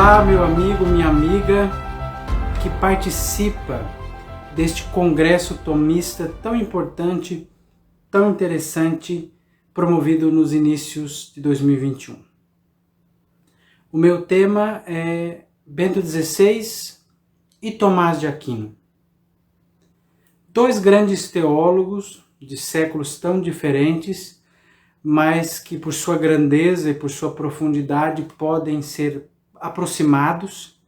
Olá, meu amigo, minha amiga, que participa deste congresso tomista tão importante, tão interessante, promovido nos inícios de 2021. O meu tema é Bento XVI e Tomás de Aquino. Dois grandes teólogos de séculos tão diferentes, mas que por sua grandeza e por sua profundidade podem ser aproximados.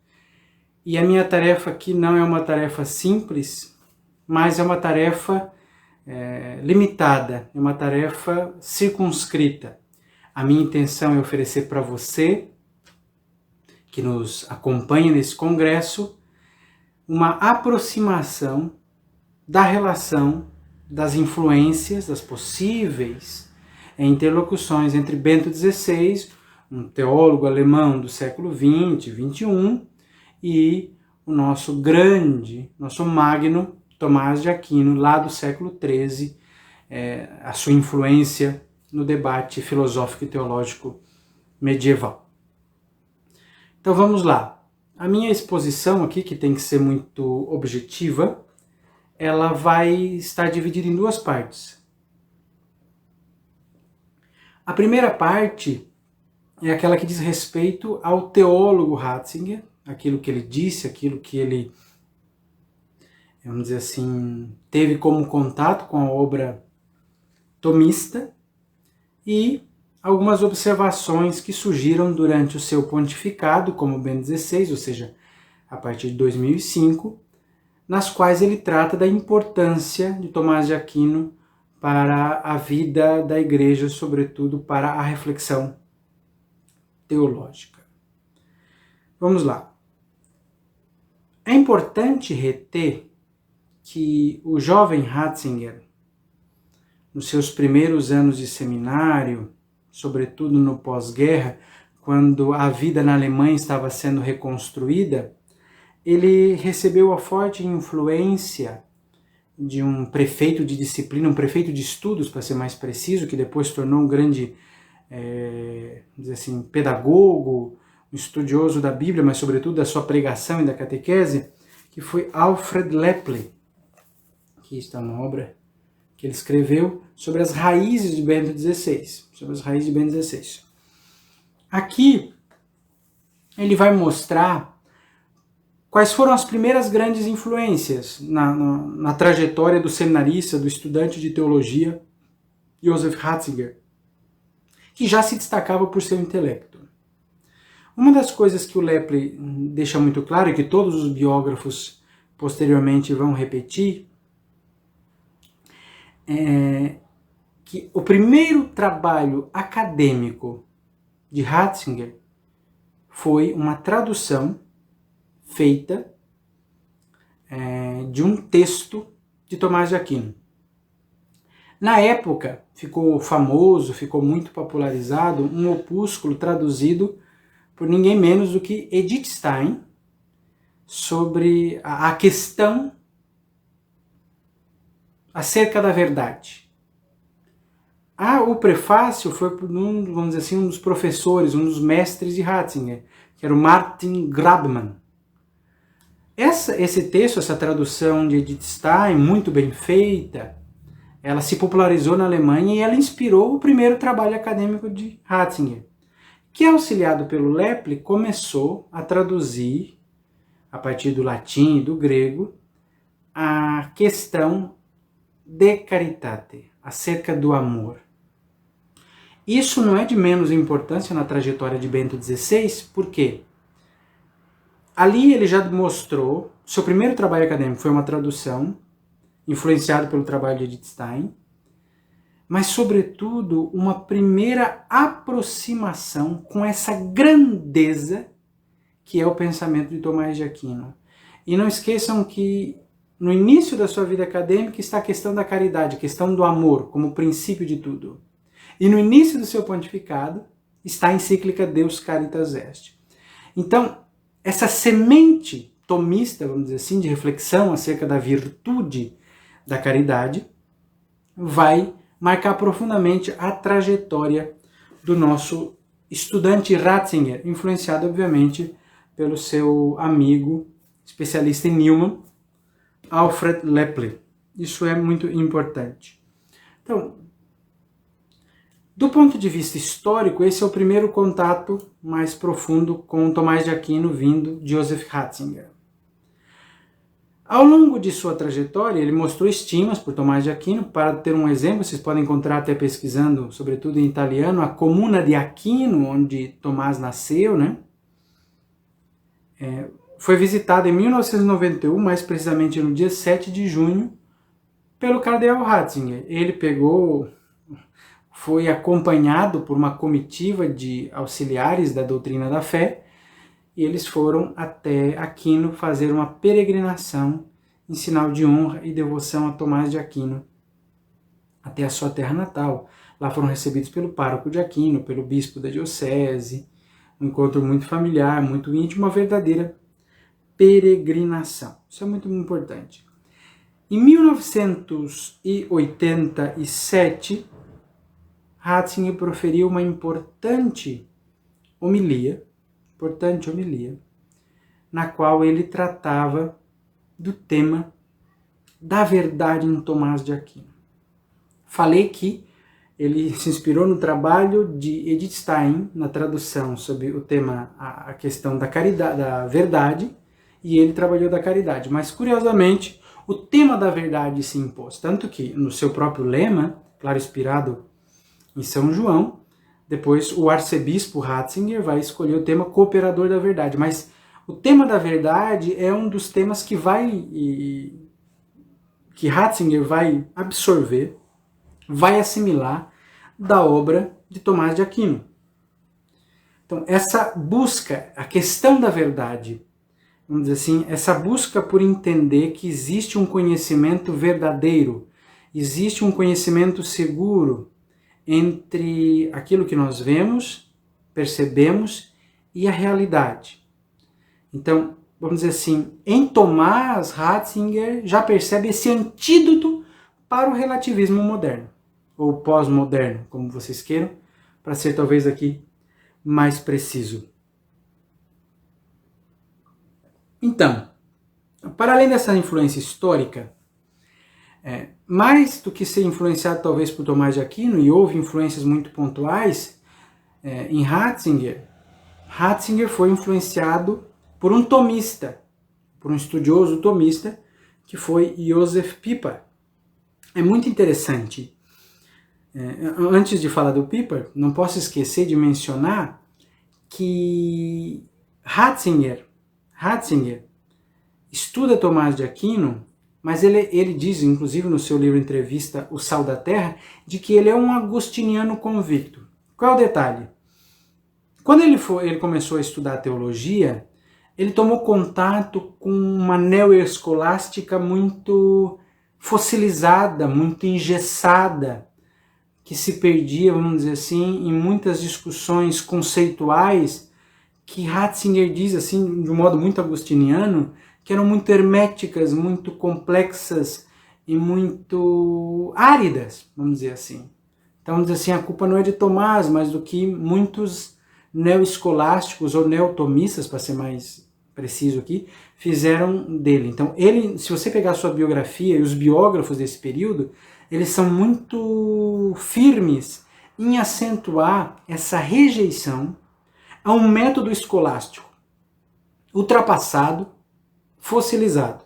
E a minha tarefa aqui não é uma tarefa simples, mas é uma tarefa limitada, é uma tarefa circunscrita. A minha intenção é oferecer para você, que nos acompanha nesse congresso, uma aproximação da relação, das influências, das possíveis interlocuções entre Bento XVI, um teólogo alemão do século XX, XXI, e o nosso grande, nosso magno Tomás de Aquino, lá do século XIII, a sua influência no debate filosófico e teológico medieval. Então vamos lá. A minha exposição aqui, que tem que ser muito objetiva, ela vai estar dividida em duas partes. A primeira parte é aquela que diz respeito ao teólogo Ratzinger, aquilo que ele disse, aquilo que ele, vamos dizer assim, teve como contato com a obra tomista, e algumas observações que surgiram durante o seu pontificado como Bento XVI, ou seja, a partir de 2005, nas quais ele trata da importância de Tomás de Aquino para a vida da Igreja, sobretudo para a reflexão teológica. Vamos lá. É importante reter que o jovem Ratzinger, nos seus primeiros anos de seminário, sobretudo no pós-guerra, quando a vida na Alemanha estava sendo reconstruída, ele recebeu a forte influência de um prefeito de disciplina, um prefeito de estudos, para ser mais preciso, que depois se tornou um grande dizer assim, pedagogo, um estudioso da Bíblia, mas sobretudo da sua pregação e da catequese, que foi Alfred Lepli. Aqui está uma obra que ele escreveu sobre as raízes de Bento XVI, sobre as raízes de Bento XVI. Aqui ele vai mostrar quais foram as primeiras grandes influências na trajetória do seminarista, do estudante de teologia, Joseph Ratzinger, que já se destacava por seu intelecto. Uma das coisas que o Lepli deixa muito claro, e que todos os biógrafos posteriormente vão repetir, é que o primeiro trabalho acadêmico de Ratzinger foi uma tradução feita de um texto de Tomás de Aquino. Na época, ficou famoso, ficou muito popularizado, um opúsculo traduzido por ninguém menos do que Edith Stein, sobre a questão acerca da verdade. O prefácio foi por vamos dizer assim, um dos professores, um dos mestres de Ratzinger, que era o Martin Grabmann. Esse texto, essa tradução de Edith Stein, muito bem feita, ela se popularizou na Alemanha e ela inspirou o primeiro trabalho acadêmico de Ratzinger, que, auxiliado pelo Lepli, começou a traduzir, a partir do latim e do grego, a questão de caritate, acerca do amor. Isso não é de menos importância na trajetória de Bento XVI, porque ali ele já mostrou, seu primeiro trabalho acadêmico foi uma tradução, influenciado pelo trabalho de Edith Stein, mas, sobretudo, uma primeira aproximação com essa grandeza que é o pensamento de Tomás de Aquino. E não esqueçam que no início da sua vida acadêmica está a questão da caridade, a questão do amor como princípio de tudo. E no início do seu pontificado está a encíclica Deus Caritas Est. Então, essa semente tomista, vamos dizer assim, de reflexão acerca da virtude da caridade, vai marcar profundamente a trajetória do nosso estudante Ratzinger, influenciado, obviamente, pelo seu amigo especialista em Newman, Alfred Lepler. Isso é muito importante. Então, do ponto de vista histórico, esse é o primeiro contato mais profundo com Tomás de Aquino vindo de Joseph Ratzinger. Ao longo de sua trajetória, ele mostrou estimas por Tomás de Aquino. Para ter um exemplo, vocês podem encontrar até pesquisando, sobretudo em italiano, a Comuna de Aquino, onde Tomás nasceu, né? Foi visitada em 1991, mais precisamente no dia 7 de junho, pelo cardeal Ratzinger. Ele foi acompanhado por uma comitiva de auxiliares da doutrina da fé, e eles foram até Aquino fazer uma peregrinação em sinal de honra e devoção a Tomás de Aquino, até a sua terra natal. Lá foram recebidos pelo pároco de Aquino, pelo bispo da diocese, um encontro muito familiar, muito íntimo, uma verdadeira peregrinação. Isso é muito importante. Em 1987, Ratzinger proferiu uma importante homilia, na qual ele tratava do tema da verdade em Tomás de Aquino. Falei que ele se inspirou no trabalho de Edith Stein, na tradução sobre o tema, a questão da caridade, da verdade, e ele trabalhou da caridade. Mas, curiosamente, o tema da verdade se impôs, tanto que no seu próprio lema, claro, inspirado em São João, depois o arcebispo Ratzinger vai escolher o tema cooperador da verdade, mas o tema da verdade é um dos temas que Ratzinger vai absorver, vai assimilar da obra de Tomás de Aquino. Então, essa busca, a questão da verdade, vamos dizer assim, essa busca por entender que existe um conhecimento verdadeiro, existe um conhecimento seguro entre aquilo que nós vemos, percebemos e a realidade. Então, vamos dizer assim, em Tomás, Ratzinger já percebe esse antídoto para o relativismo moderno, ou pós-moderno, como vocês queiram, para ser talvez aqui mais preciso. Então, para além dessa influência histórica, mais do que ser influenciado talvez por Tomás de Aquino, e houve influências muito pontuais em Ratzinger, Ratzinger foi influenciado por um tomista, por um estudioso tomista, que foi Josef Pieper. É muito interessante. Antes de falar do Pieper, não posso esquecer de mencionar que Ratzinger estuda Tomás de Aquino, mas ele diz, inclusive no seu livro Entrevista, O Sal da Terra, de que ele é um agostiniano convicto. Qual é o detalhe? Quando ele começou a estudar teologia, ele tomou contato com uma neoescolástica muito fossilizada, muito engessada, que se perdia, vamos dizer assim, em muitas discussões conceituais que Ratzinger diz, assim, de um modo muito agostiniano, que eram muito herméticas, muito complexas e muito áridas, vamos dizer assim. Então, vamos dizer assim, a culpa não é de Tomás, mas do que muitos neoescolásticos ou neotomistas, para ser mais preciso aqui, fizeram dele. Então, ele, se você pegar a sua biografia e os biógrafos desse período, eles são muito firmes em acentuar essa rejeição a um método escolástico ultrapassado, fossilizado.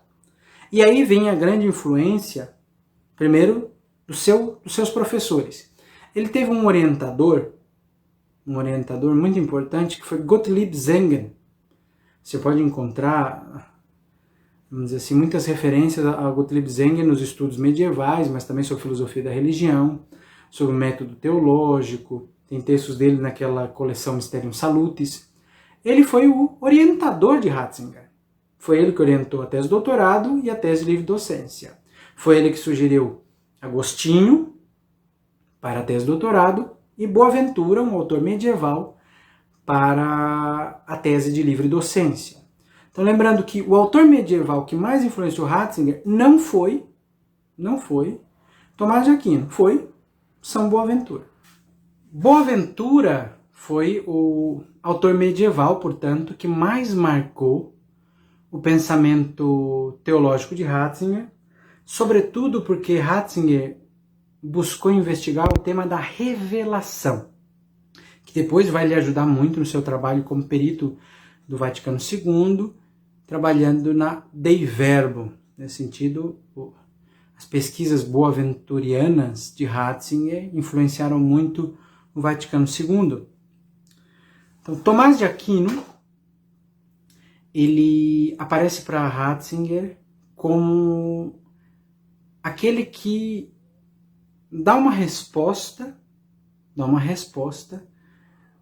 E aí vem a grande influência, primeiro, dos seus professores. Ele teve um orientador muito importante, que foi Gottlieb Zengen. Você pode encontrar, vamos dizer assim, muitas referências a Gottlieb Zengen nos estudos medievais, mas também sobre filosofia da religião, sobre o método teológico, tem textos dele naquela coleção Mysterium Salutis. Ele foi o orientador de Ratzinger. Foi ele que orientou a tese de doutorado e a tese de livre docência. Foi ele que sugeriu Agostinho para a tese de doutorado e Boaventura, um autor medieval, para a tese de livre docência. Então, lembrando que o autor medieval que mais influenciou Ratzinger não foi Tomás de Aquino, foi São Boaventura. Boaventura foi o autor medieval, portanto, que mais marcou o pensamento teológico de Ratzinger, sobretudo porque Ratzinger buscou investigar o tema da revelação, que depois vai lhe ajudar muito no seu trabalho como perito do Vaticano II, trabalhando na Dei Verbo. Nesse sentido, as pesquisas boaventurianas de Ratzinger influenciaram muito o Vaticano II. Então, Tomás de Aquino, ele aparece para Ratzinger como aquele que dá uma resposta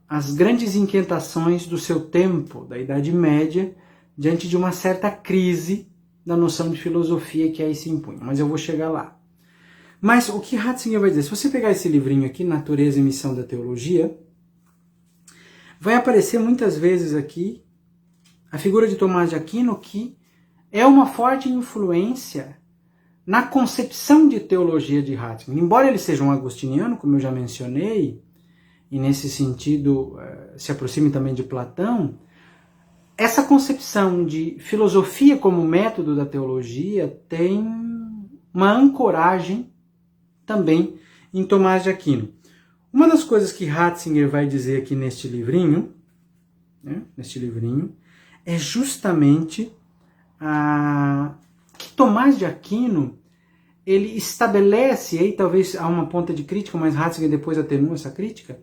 às grandes inquietações do seu tempo, da Idade Média, diante de uma certa crise da noção de filosofia que aí se impunha. Mas eu vou chegar lá. Mas o que Ratzinger vai dizer? Se você pegar esse livrinho aqui, Natureza e Missão da Teologia, vai aparecer muitas vezes aqui a figura de Tomás de Aquino, que é uma forte influência na concepção de teologia de Ratzinger. Embora ele seja um agostiniano, como eu já mencionei, e nesse sentido se aproxime também de Platão, essa concepção de filosofia como método da teologia tem uma ancoragem também em Tomás de Aquino. Uma das coisas que Ratzinger vai dizer aqui neste livrinho, é justamente que Tomás de Aquino, ele estabelece, aí talvez há uma ponta de crítica, mas Ratzinger depois atenua essa crítica,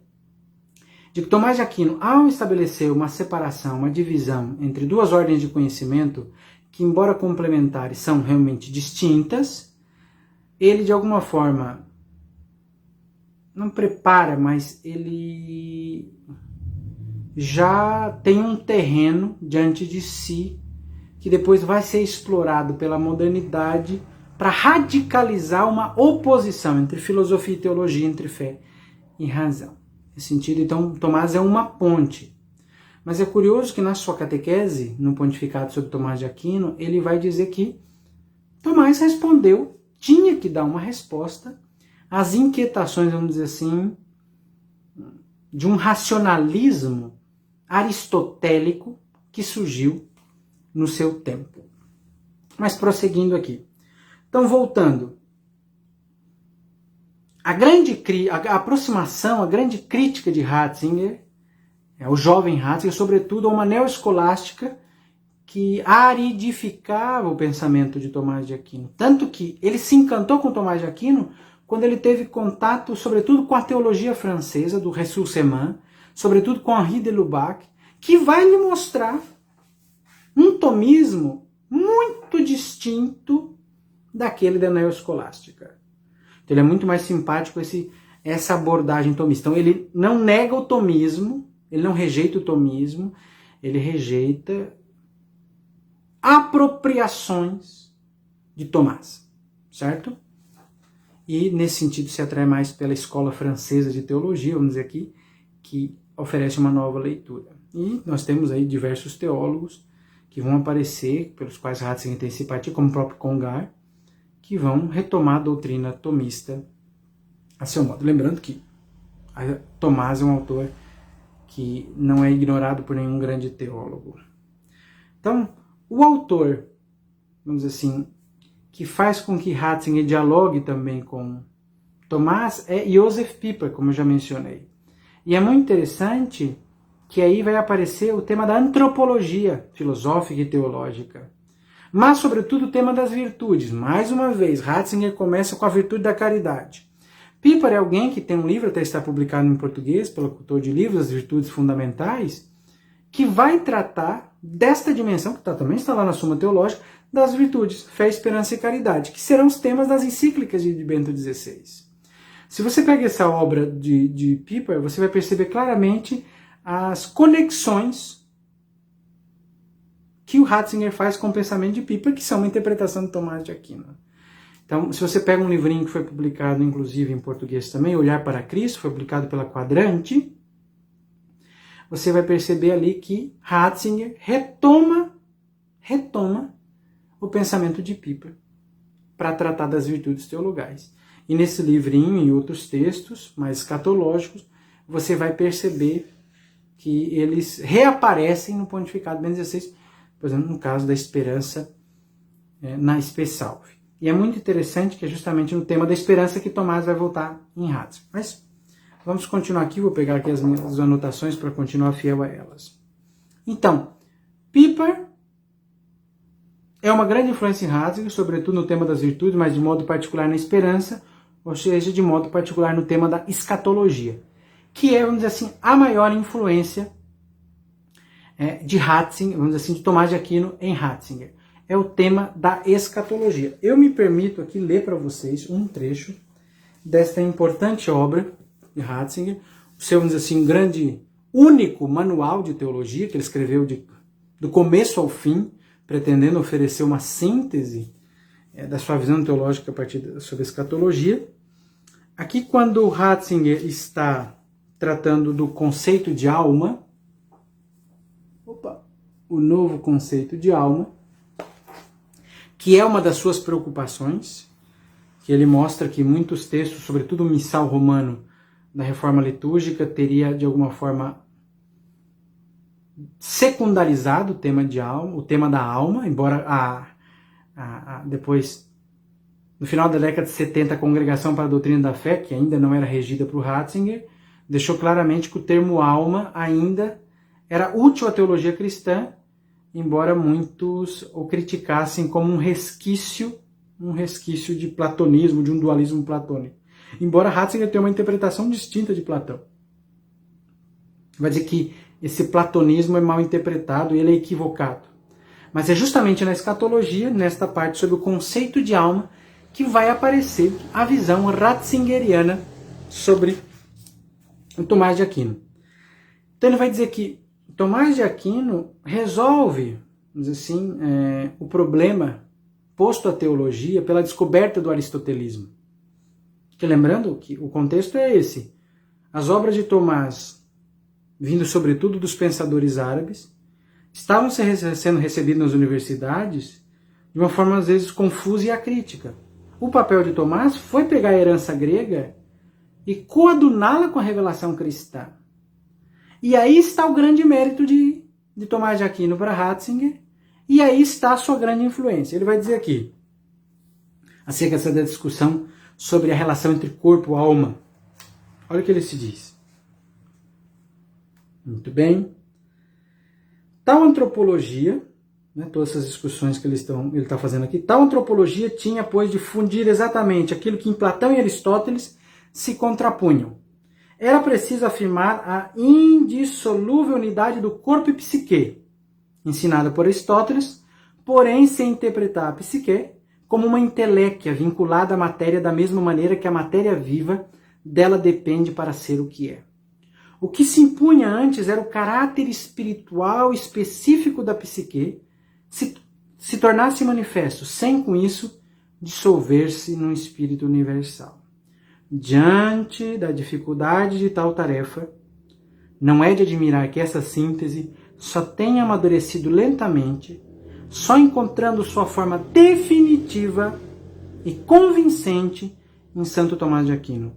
de que Tomás de Aquino, ao estabelecer uma separação, uma divisão entre duas ordens de conhecimento, que embora complementares são realmente distintas, ele de alguma forma não prepara, mas ele já tem um terreno diante de si que depois vai ser explorado pela modernidade para radicalizar uma oposição entre filosofia e teologia, entre fé e razão. Nesse sentido, então, Tomás é uma ponte. Mas é curioso que na sua catequese, no pontificado sobre Tomás de Aquino, ele vai dizer que Tomás respondeu, tinha que dar uma resposta às inquietações, vamos dizer assim, de um racionalismo aristotélico que surgiu no seu tempo. Mas prosseguindo aqui. Então, voltando. A aproximação, a grande crítica de Ratzinger, o jovem Ratzinger, sobretudo, a uma neoescolástica que aridificava o pensamento de Tomás de Aquino. Tanto que ele se encantou com Tomás de Aquino quando ele teve contato, sobretudo, com a teologia francesa, do Ressourcement, sobretudo com Henri de Lubac, que vai lhe mostrar um tomismo muito distinto daquele da neoescolástica. Então ele é muito mais simpático essa abordagem tomista. Então ele não nega o tomismo, ele não rejeita o tomismo, ele rejeita apropriações de Tomás, certo? E nesse sentido se atrai mais pela escola francesa de teologia, vamos dizer aqui, que oferece uma nova leitura. E nós temos aí diversos teólogos que vão aparecer, pelos quais Ratzinger tem simpatia, como o próprio Congar, que vão retomar a doutrina tomista a seu modo. Lembrando que Tomás é um autor que não é ignorado por nenhum grande teólogo. Então, o autor, vamos dizer assim, que faz com que Ratzinger dialogue também com Tomás é Josef Pieper, como eu já mencionei. E é muito interessante que aí vai aparecer o tema da antropologia filosófica e teológica. Mas, sobretudo, o tema das virtudes. Mais uma vez, Ratzinger começa com a virtude da caridade. Pieper é alguém que tem um livro, até está publicado em português, pelo autor de livros, As Virtudes Fundamentais, que vai tratar desta dimensão, que também está lá na Suma Teológica, das virtudes, fé, esperança e caridade, que serão os temas das encíclicas de Bento XVI. Se você pega essa obra de Pieper, você vai perceber claramente as conexões que o Ratzinger faz com o pensamento de Pieper, que são uma interpretação de Tomás de Aquino. Então, se você pega um livrinho que foi publicado, inclusive em português também, Olhar para Cristo, foi publicado pela Quadrante, você vai perceber ali que Ratzinger retoma o pensamento de Pieper para tratar das virtudes teologais. E nesse livrinho e outros textos mais escatológicos, você vai perceber que eles reaparecem no Pontificado Bento XVI, por exemplo, no caso da esperança na Spe Salve. E é muito interessante que é justamente no tema da esperança que Tomás vai voltar em Ratzinger. Mas vamos continuar aqui, vou pegar aqui as minhas anotações para continuar fiel a elas. Então, Piper é uma grande influência em Ratzinger, sobretudo no tema das virtudes, mas de modo particular na esperança, ou seja, de modo particular no tema da escatologia, que é, vamos dizer assim, a maior influência de Ratzinger, vamos dizer assim, de Tomás de Aquino em Ratzinger. É o tema da escatologia. Eu me permito aqui ler para vocês um trecho desta importante obra de Ratzinger, o seu, vamos dizer assim, grande, único manual de teologia, que ele escreveu do começo ao fim, pretendendo oferecer uma síntese da sua visão teológica a partir sobre a escatologia. Aqui, quando Ratzinger está tratando do conceito de alma, o novo conceito de alma, que é uma das suas preocupações, que ele mostra que muitos textos, sobretudo o missal romano da reforma litúrgica, teria de alguma forma secundarizado o tema de alma, o tema da alma, embora depois, no final da década de 70, a Congregação para a Doutrina da Fé, que ainda não era regida por Ratzinger, deixou claramente que o termo alma ainda era útil à teologia cristã, embora muitos o criticassem como um resquício de platonismo, de um dualismo platônico. Embora Ratzinger tenha uma interpretação distinta de Platão. Vai dizer que esse platonismo é mal interpretado e ele é equivocado. Mas é justamente na escatologia, nesta parte sobre o conceito de alma, que vai aparecer a visão ratzingeriana sobre o Tomás de Aquino. Então ele vai dizer que Tomás de Aquino resolve, vamos dizer assim, o problema posto à teologia pela descoberta do aristotelismo. Que, lembrando que o contexto é esse. As obras de Tomás, vindo sobretudo dos pensadores árabes, estavam sendo recebidas nas universidades de uma forma às vezes confusa e acrítica. O papel de Tomás foi pegar a herança grega e coaduná-la com a revelação cristã. E aí está o grande mérito de Tomás de Aquino para Ratzinger, e aí está a sua grande influência. Ele vai dizer aqui, acerca dessa discussão sobre a relação entre corpo e alma. Olha o que ele se diz. Muito bem. Tal antropologia, todas essas discussões que ele está fazendo aqui, tal antropologia tinha, pois, de fundir exatamente aquilo que em Platão e Aristóteles se contrapunham. Era preciso afirmar a indissolúvel unidade do corpo e psique, ensinada por Aristóteles, porém sem interpretar a psique como uma inteléquia vinculada à matéria da mesma maneira que a matéria viva dela depende para ser o que é. O que se impunha antes era o caráter espiritual específico da psique se tornasse manifesto, sem com isso dissolver-se num espírito universal. Diante da dificuldade de tal tarefa, não é de admirar que essa síntese só tenha amadurecido lentamente, só encontrando sua forma definitiva e convincente em Santo Tomás de Aquino.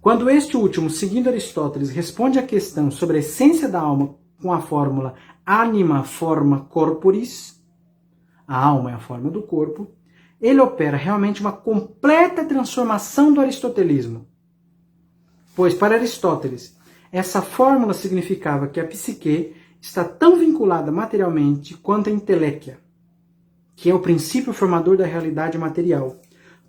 Quando este último, seguindo Aristóteles, responde à questão sobre a essência da alma com a fórmula anima forma corporis, a alma é a forma do corpo, ele opera realmente uma completa transformação do aristotelismo. Pois, para Aristóteles, essa fórmula significava que a psique está tão vinculada materialmente quanto a inteléquia, que é o princípio formador da realidade material,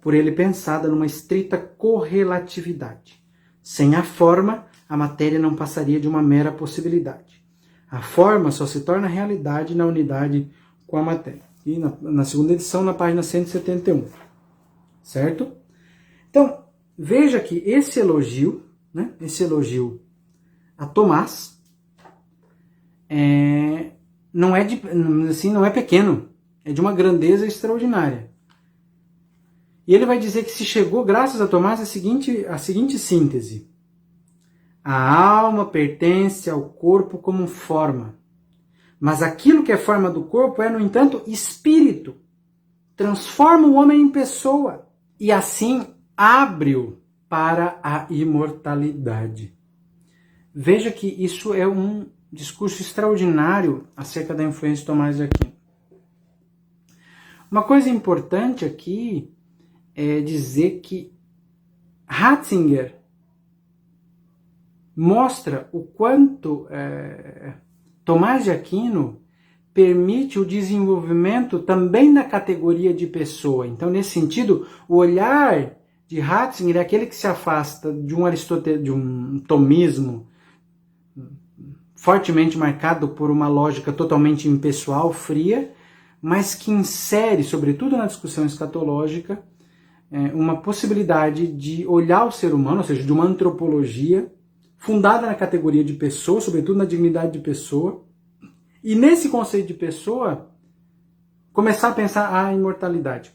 por ele pensada numa estrita correlatividade. Sem a forma, a matéria não passaria de uma mera possibilidade. A forma só se torna realidade na unidade com a matéria. E na segunda edição, na página 171. Certo? Então, veja que esse elogio a Tomás, não é pequeno, é de uma grandeza extraordinária. E ele vai dizer que se chegou, graças a Tomás, a seguinte síntese. A alma pertence ao corpo como forma. Mas aquilo que é forma do corpo é, no entanto, espírito. Transforma o homem em pessoa. E assim abre-o para a imortalidade. Veja que isso é um discurso extraordinário acerca da influência de Tomás de Aquino. Uma coisa importante aqui é dizer que Ratzinger mostra o quanto Tomás de Aquino permite o desenvolvimento também na categoria de pessoa. Então, nesse sentido, o olhar de Ratzinger é aquele que se afasta de um tomismo fortemente marcado por uma lógica totalmente impessoal, fria, mas que insere, sobretudo na discussão escatológica, uma possibilidade de olhar o ser humano, ou seja, de uma antropologia fundada na categoria de pessoa, sobretudo na dignidade de pessoa, e nesse conceito de pessoa, começar a pensar a imortalidade.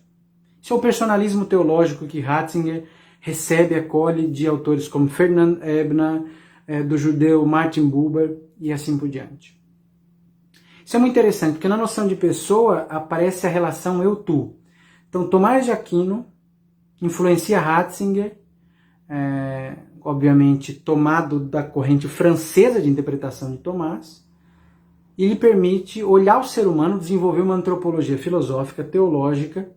Isso é o personalismo teológico que Ratzinger recebe e acolhe de autores como Ferdinand Ebner, do judeu Martin Buber e assim por diante. Isso é muito interessante, porque na noção de pessoa aparece a relação eu-tu. Então, Tomás de Aquino influencia Ratzinger, obviamente tomado da corrente francesa de interpretação de Tomás, e lhe permite olhar o ser humano, desenvolver uma antropologia filosófica, teológica,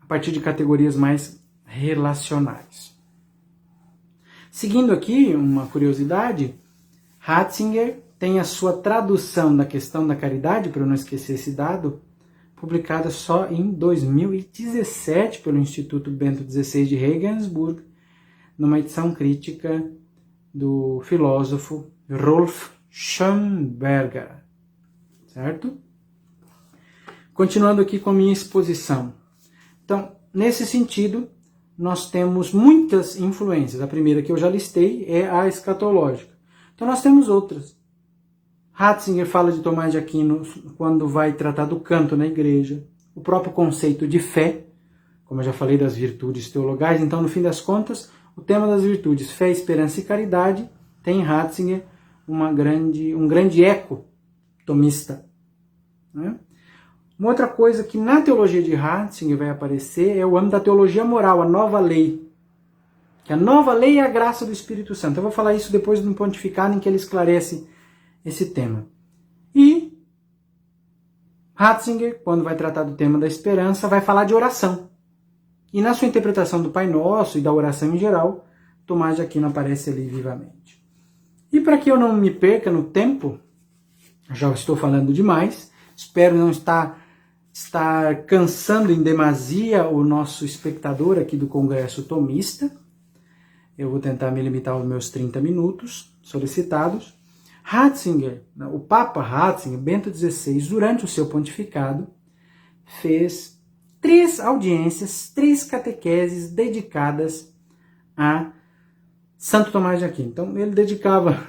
a partir de categorias mais relacionais. Seguindo aqui, uma curiosidade, Ratzinger tem a sua tradução da questão da caridade, para eu não esquecer esse dado, publicada só em 2017 pelo Instituto Bento XVI de Regensburg, numa edição crítica do filósofo Rolf Schönberger. Certo? Continuando aqui com a minha exposição. Então, nesse sentido, nós temos muitas influências. A primeira que eu já listei é a escatológica. Então nós temos outras. Ratzinger fala de Tomás de Aquino quando vai tratar do canto na igreja. O próprio conceito de fé, como eu já falei das virtudes teologais. Então, no fim das contas, o tema das virtudes, fé, esperança e caridade, tem em Ratzinger um grande eco tomista. Né? Uma outra coisa que na teologia de Ratzinger vai aparecer é o âmbito da teologia moral, a nova lei. Que a nova lei é a graça do Espírito Santo. Eu vou falar isso depois do pontificado em que ele esclarece esse tema. E Ratzinger, quando vai tratar do tema da esperança, vai falar de oração. E na sua interpretação do Pai Nosso e da oração em geral, Tomás de Aquino aparece ali vivamente. E para que eu não me perca no tempo, já estou falando demais, espero não estar cansando em demasia o nosso espectador aqui do Congresso Tomista. Eu vou tentar me limitar aos meus 30 minutos solicitados. Ratzinger, o Papa Ratzinger, Bento XVI, durante o seu pontificado, fez 3 audiências, 3 catequeses dedicadas a Santo Tomás de Aquino. Então, ele dedicava,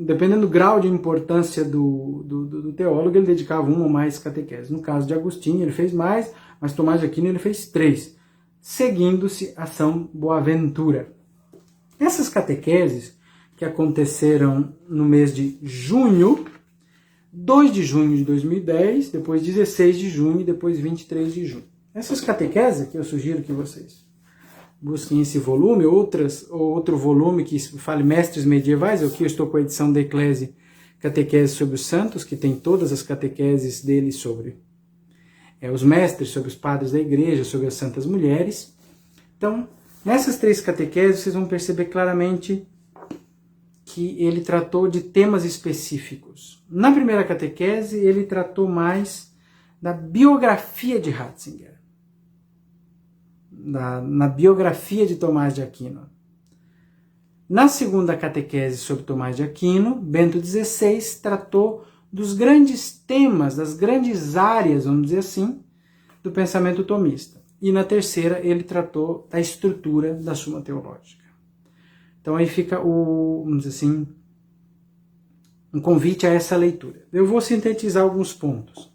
dependendo do grau de importância do teólogo, ele dedicava 1 ou mais catequeses. No caso de Agostinho, ele fez mais, mas Tomás de Aquino ele fez 3, seguindo-se a São Boaventura. Essas catequeses, que aconteceram no mês de junho, 2 de junho de 2010, depois 16 de junho e depois 23 de junho. Essas catequeses, que eu sugiro que vocês busquem esse volume, outro volume que fale Mestres Medievais, aqui eu estou com a edição da Eclésia Catequese sobre os Santos, que tem todas as catequeses dele sobre os mestres, sobre os padres da igreja, sobre as santas mulheres. Então, nessas 3 catequeses, vocês vão perceber claramente que ele tratou de temas específicos. Na primeira catequese, ele tratou mais da biografia de Ratzinger, na biografia de Tomás de Aquino. Na segunda catequese sobre Tomás de Aquino, Bento XVI tratou dos grandes temas, das grandes áreas, vamos dizer assim, do pensamento tomista. E na terceira, ele tratou da estrutura da Suma Teológica. Então aí fica vamos dizer assim, um convite a essa leitura. Eu vou sintetizar alguns pontos.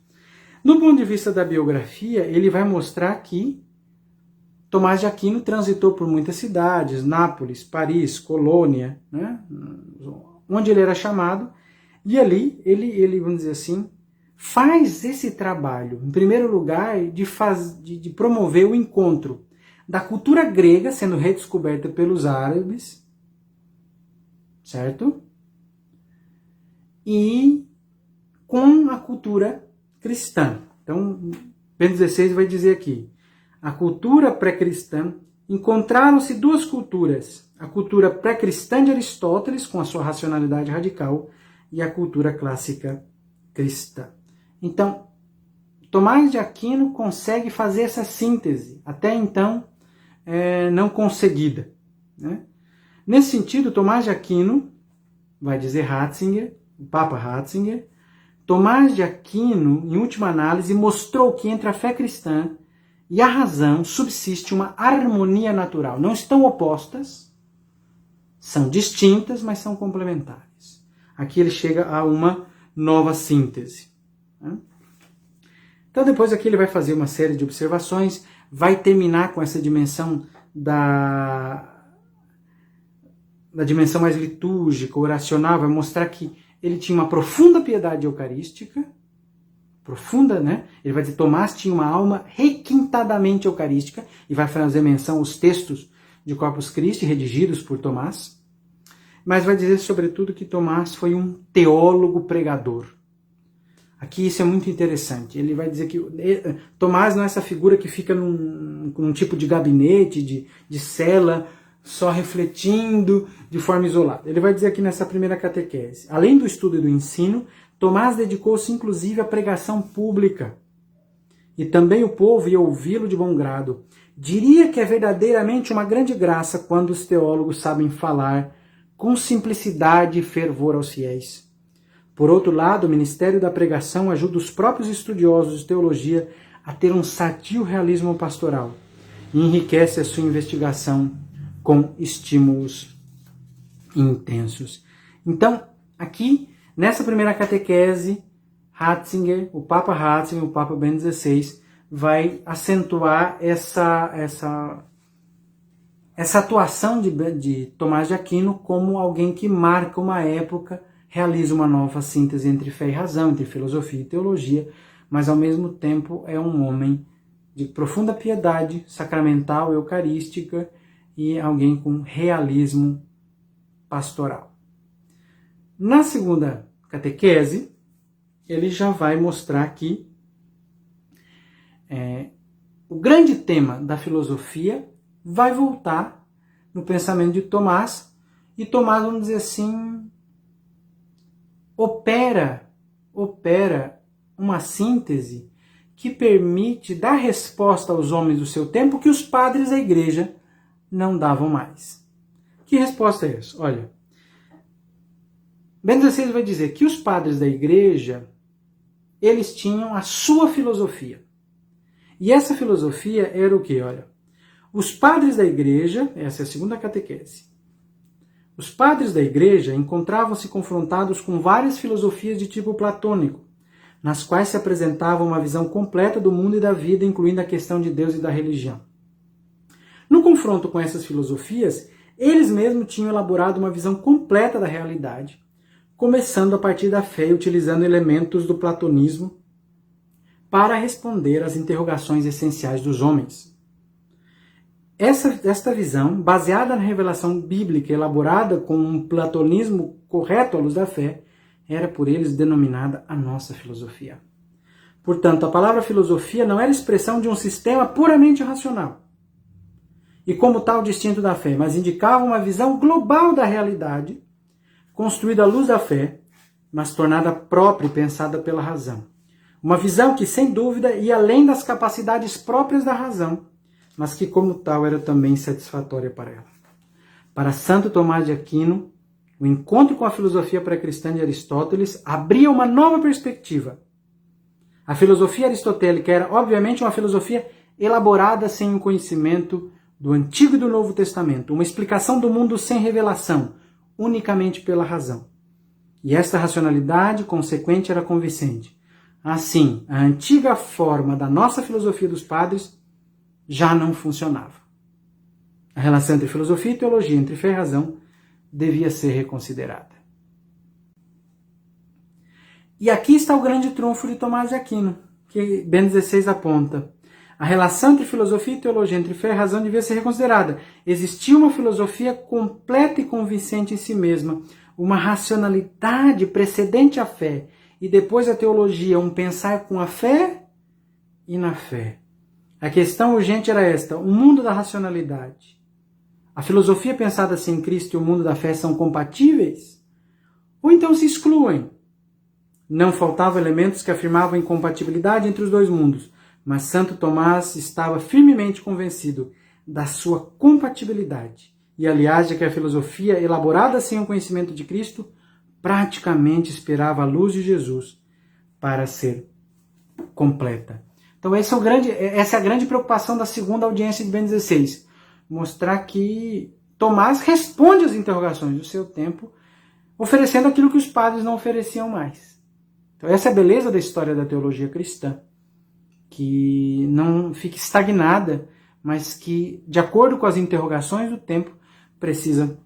Do ponto de vista da biografia, ele vai mostrar que Tomás de Aquino transitou por muitas cidades, Nápoles, Paris, Colônia, né, onde ele era chamado, e ali ele, vamos dizer assim, faz esse trabalho, em primeiro lugar, de promover o encontro da cultura grega sendo redescoberta pelos árabes, certo? e com a cultura cristã. Então, Bento XVI vai dizer aqui, a cultura pré-cristã, encontraram-se duas culturas, a cultura pré-cristã de Aristóteles, com a sua racionalidade radical, e a cultura clássica cristã. Então, Tomás de Aquino consegue fazer essa síntese, até então não conseguida, né? Nesse sentido, Tomás de Aquino, vai dizer Ratzinger, o Papa Ratzinger, Tomás de Aquino, em última análise, mostrou que entre a fé cristã e a razão subsiste uma harmonia natural. Não estão opostas, são distintas, mas são complementares. Aqui ele chega a uma nova síntese, né? Então depois aqui ele vai fazer uma série de observações, vai terminar com essa dimensão da dimensão mais litúrgica, oracional, vai mostrar que ele tinha uma profunda piedade eucarística, profunda, né? Ele vai dizer, Tomás tinha uma alma requintadamente eucarística, e vai fazer menção aos textos de Corpus Christi, redigidos por Tomás, mas vai dizer, sobretudo, que Tomás foi um teólogo pregador. Aqui isso é muito interessante. Ele vai dizer que Tomás não é essa figura que fica num tipo de gabinete, de cela, só refletindo de forma isolada. Ele vai dizer aqui nessa primeira catequese, além do estudo e do ensino, Tomás dedicou-se inclusive à pregação pública. E também o povo ia ouvi-lo de bom grado. Diria que é verdadeiramente uma grande graça quando os teólogos sabem falar com simplicidade e fervor aos fiéis. Por outro lado, o ministério da pregação ajuda os próprios estudiosos de teologia a ter um sadio realismo pastoral e enriquece a sua investigação com estímulos intensos. Então, aqui, nessa primeira catequese, Ratzinger, o Papa Bento XVI, vai acentuar essa atuação de Tomás de Aquino como alguém que marca uma época, realiza uma nova síntese entre fé e razão, entre filosofia e teologia, mas ao mesmo tempo é um homem de profunda piedade sacramental, eucarística, e alguém com realismo pastoral. Na segunda catequese, ele já vai mostrar que o grande tema da filosofia vai voltar no pensamento de Tomás, e Tomás, vamos dizer assim, opera uma síntese que permite dar resposta aos homens do seu tempo que os padres da igreja não davam mais. Que resposta é essa? Olha, Bento XVI vai dizer que os padres da igreja, eles tinham a sua filosofia. E essa filosofia era o quê? Olha, os padres da igreja, essa é a segunda catequese, os padres da igreja encontravam-se confrontados com várias filosofias de tipo platônico, nas quais se apresentava uma visão completa do mundo e da vida, incluindo a questão de Deus e da religião. No confronto com essas filosofias, eles mesmos tinham elaborado uma visão completa da realidade, começando a partir da fé e utilizando elementos do platonismo para responder às interrogações essenciais dos homens. Esta visão, baseada na revelação bíblica elaborada com um platonismo correto à luz da fé, era por eles denominada a nossa filosofia. Portanto, a palavra filosofia não era expressão de um sistema puramente racional, e como tal distinto da fé, mas indicava uma visão global da realidade, construída à luz da fé, mas tornada própria e pensada pela razão. Uma visão que, sem dúvida, ia além das capacidades próprias da razão, mas que, como tal, era também satisfatória para ela. Para Santo Tomás de Aquino, o encontro com a filosofia pré-cristã de Aristóteles abria uma nova perspectiva. A filosofia aristotélica era, obviamente, uma filosofia elaborada sem um conhecimento do Antigo e do Novo Testamento, uma explicação do mundo sem revelação, unicamente pela razão. E esta racionalidade consequente era convincente. Assim, a antiga forma da nossa filosofia dos padres já não funcionava. A relação entre filosofia e teologia, entre fé e razão, devia ser reconsiderada. E aqui está o grande trunfo de Tomás de Aquino, que Bento XVI aponta. A relação entre filosofia e teologia, entre fé e razão, devia ser reconsiderada. Existia uma filosofia completa e convincente em si mesma, uma racionalidade precedente à fé, e depois a teologia, um pensar com a fé e na fé. A questão urgente era esta: o mundo da racionalidade, a filosofia pensada sem Cristo e o mundo da fé são compatíveis? Ou então se excluem? Não faltavam elementos que afirmavam incompatibilidade entre os dois mundos, mas Santo Tomás estava firmemente convencido da sua compatibilidade. E, aliás, de que a filosofia, elaborada sem o conhecimento de Cristo, praticamente esperava a luz de Jesus para ser completa. Então, essa é a grande preocupação da segunda audiência de Bento XVI. Mostrar que Tomás responde às interrogações do seu tempo, oferecendo aquilo que os padres não ofereciam mais. Então, essa é a beleza da história da teologia cristã, que não fique estagnada, mas que, de acordo com as interrogações do tempo, precisa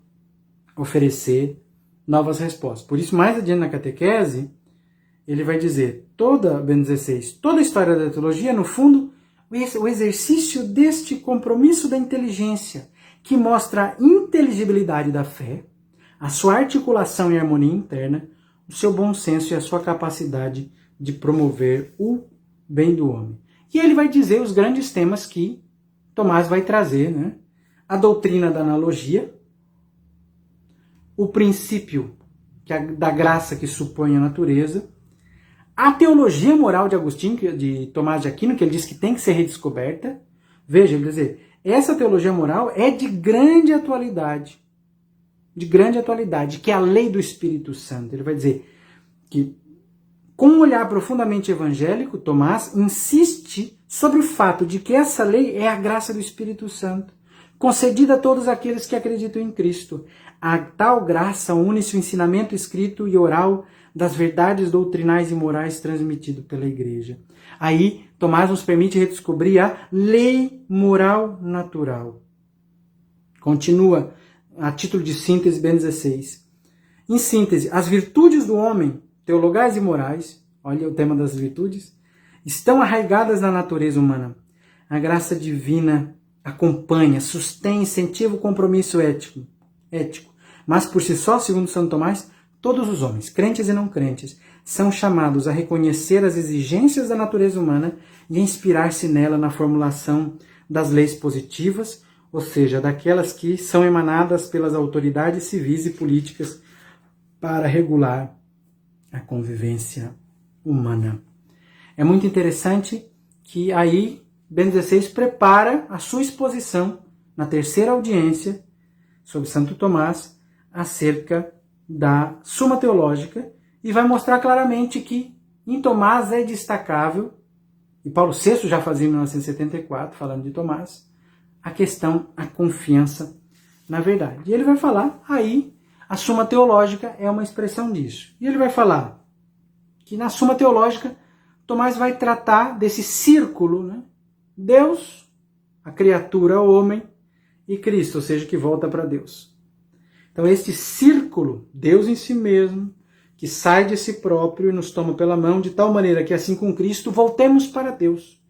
oferecer novas respostas. Por isso, mais adiante na catequese, ele vai dizer, Bento XVI, toda a história da teologia, no fundo, o exercício deste compromisso da inteligência, que mostra a inteligibilidade da fé, a sua articulação e harmonia interna, o seu bom senso e a sua capacidade de promover o bem do homem. E ele vai dizer os grandes temas que Tomás vai trazer, né? A doutrina da analogia, o princípio da graça que supõe a natureza, a teologia moral de Tomás de Aquino, que ele diz que tem que ser redescoberta. Veja, ele vai dizer, essa teologia moral é de grande atualidade, que é a lei do Espírito Santo. Ele vai dizer que, com um olhar profundamente evangélico, Tomás insiste sobre o fato de que essa lei é a graça do Espírito Santo, concedida a todos aqueles que acreditam em Cristo. A tal graça une-se o ensinamento escrito e oral das verdades doutrinais e morais transmitido pela Igreja. Aí, Tomás nos permite redescobrir a lei moral natural. Continua, a título de síntese, Bento XVI. Em síntese, as virtudes do homem, teologais e morais, olha o tema das virtudes, estão arraigadas na natureza humana. A graça divina acompanha, sustém, incentiva o compromisso ético. Mas por si só, segundo Santo Tomás, todos os homens, crentes e não crentes, são chamados a reconhecer as exigências da natureza humana e a inspirar-se nela na formulação das leis positivas, ou seja, daquelas que são emanadas pelas autoridades civis e políticas para regular a convivência humana. É muito interessante que aí Bento XVI prepara a sua exposição na terceira audiência sobre Santo Tomás acerca da Suma Teológica e vai mostrar claramente que em Tomás é destacável, e Paulo VI já fazia em 1974, falando de Tomás, a questão, a confiança na verdade. E ele vai falar aí, a Suma Teológica é uma expressão disso. E ele vai falar que na Suma Teológica Tomás vai tratar desse círculo, né? Deus, a criatura, o homem, e Cristo, ou seja, que volta para Deus. Então, este círculo, Deus em si mesmo, que sai de si próprio e nos toma pela mão, de tal maneira que, assim com Cristo, voltemos para Deus.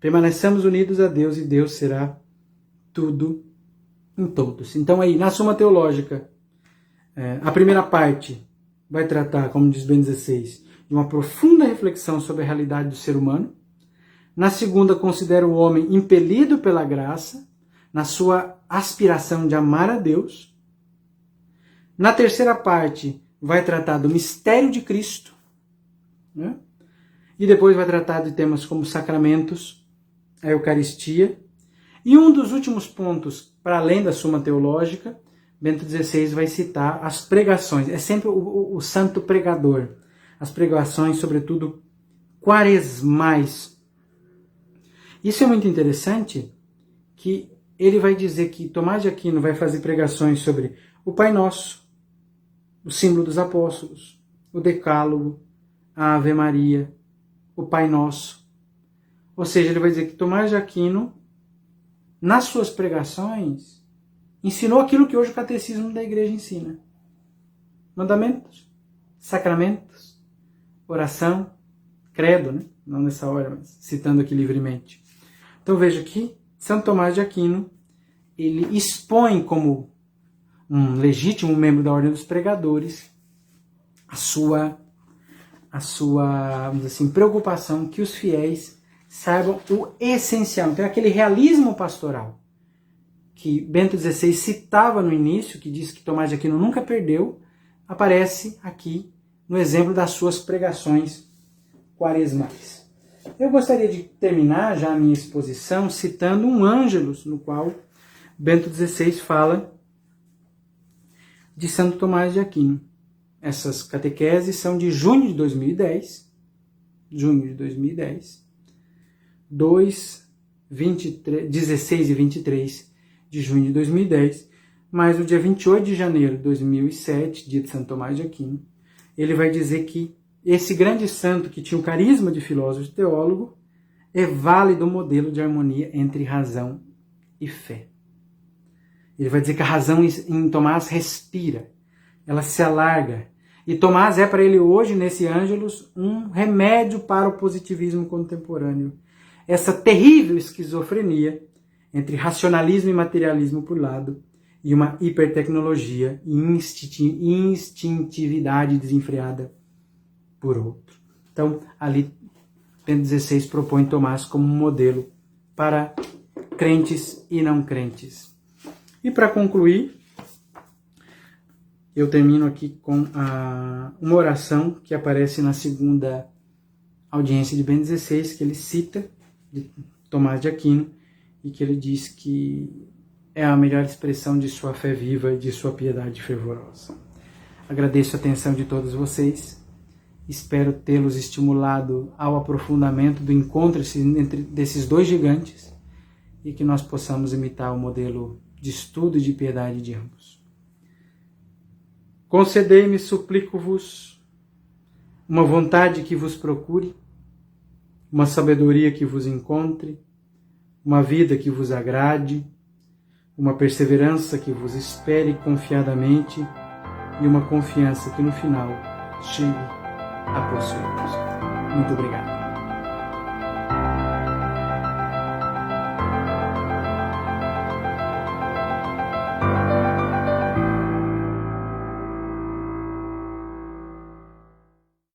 Permaneçamos unidos a Deus e Deus será tudo em todos. Então, aí, na Suma Teológica, a primeira parte vai tratar, como diz Bento XVI, de uma profunda reflexão sobre a realidade do ser humano. Na segunda, considera o homem impelido pela graça, na sua aspiração de amar a Deus. Na terceira parte, vai tratar do mistério de Cristo, né? E depois vai tratar de temas como sacramentos, a Eucaristia. E um dos últimos pontos, para além da Suma Teológica, Bento XVI vai citar as pregações. É sempre o santo pregador. As pregações, sobretudo, quaresmais. Isso é muito interessante, que ele vai dizer que Tomás de Aquino vai fazer pregações sobre o Pai Nosso, o símbolo dos apóstolos, o Decálogo, a Ave Maria, o Pai Nosso. Ou seja, ele vai dizer que Tomás de Aquino, nas suas pregações, ensinou aquilo que hoje o catecismo da igreja ensina. Mandamentos, sacramentos, oração, credo, né? Não nessa hora, mas citando aqui livremente. Então veja que Santo Tomás de Aquino, ele expõe como um legítimo membro da Ordem dos Pregadores, a sua vamos dizer assim, preocupação que os fiéis saibam o essencial. Então, aquele realismo pastoral que Bento XVI citava no início, que diz que Tomás de Aquino nunca perdeu, aparece aqui no exemplo das suas pregações quaresmais. Eu gostaria de terminar já a minha exposição citando um Ângelus, no qual Bento XVI fala de Santo Tomás de Aquino. Essas catequeses são de junho de 2010, 16 e 23 de junho de 2010, mas no dia 28 de janeiro de 2007, dia de Santo Tomás de Aquino, ele vai dizer que esse grande santo que tinha o carisma de filósofo e teólogo é válido modelo de harmonia entre razão e fé. Ele vai dizer que a razão em Tomás respira, ela se alarga. E Tomás é para ele hoje, nesse Ângelus, um remédio para o positivismo contemporâneo. Essa terrível esquizofrenia entre racionalismo e materialismo por um lado e uma hipertecnologia e instintividade desenfreada por outro. Então, ali, Bento XVI propõe Tomás como um modelo para crentes e não crentes. E para concluir, eu termino aqui com uma oração que aparece na segunda audiência de Bento XVI, que ele cita de Tomás de Aquino, e que ele diz que é a melhor expressão de sua fé viva e de sua piedade fervorosa. Agradeço a atenção de todos vocês, espero tê-los estimulado ao aprofundamento do encontro desses dois gigantes e que nós possamos imitar o modelo de estudo e de piedade de ambos. Concedei-me, suplico-vos, uma vontade que vos procure, uma sabedoria que vos encontre, uma vida que vos agrade, uma perseverança que vos espere confiadamente e uma confiança que no final chegue a possuir-vos. Muito obrigado.